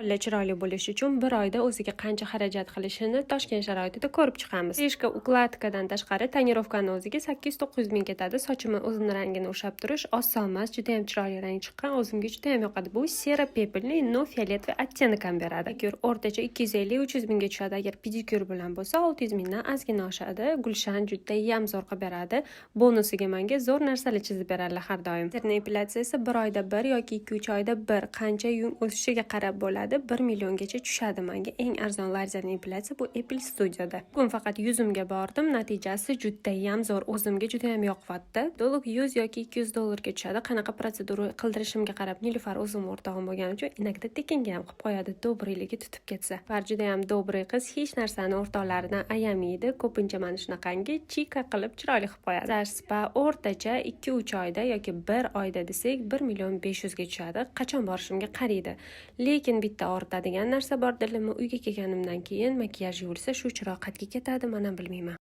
Chiroyli bo'lish uchun bir oyda o'ziga qancha xarajat qilishini Toshkent sharoitida ko'rib chiqamiz. Strижка ukladkadan tashqari tonirovkani o'ziga 800-900 ming ketadi. Sochimni o'zini rangini ushlab turish oson emas, juda ham chiroyli rang chiqqan, o'zimga juda ham yoqadi. Bu sera pepelli, no fioletli оттенок ham beradi. Manikюr o'rtacha 250-300 mingga tushadi. Agar pedikyur bilan bo'lsa 600 mingdan ozgina oshadi. Gulshan juda ham zo'r qilib beradi. Bonusiga menga zo'r narsalar chizib beradilar har doim. Lazer epilatsiya esa bir oyda bir yoki 2-3 oyda bir qancha yung o'sishiga qarab bo'ladi. 1 milliongacha tushadi menga. Eng arzon lazer epilatsiya bu Apple Studioda. Bugun faqat yuzimga bordim, natijasi juda ham zo'r, o'zimga juda ham yoqvatdi. To'liq 100 yoki 200 dollarga tushadi. Qanaqa protsedura qildirishimga qarab Nilufar o'zim o'rtog'im bo'lgani uchun inakda tekinga ham qilib qo'yadi, dobriligiga tutib ketsa. Far juda ham dobri qiz, hech narsani o'rtoqlaridan ayamaydi. Ko'pincha mana shunaqangi chika qilib chiroyli qilib qo'yadi. Lazer spa o'rtacha 2-3 oyda yoki 1 oyda desak 1 million 500 ga tushadi. Qachon borishimga qaraydi. Lekin bitta og'ritadigan narsa bor, dilimni uyga kelganimdan keyin makiyaj yuvilsa shu chiroq qatga ketadi, mana bilmayman.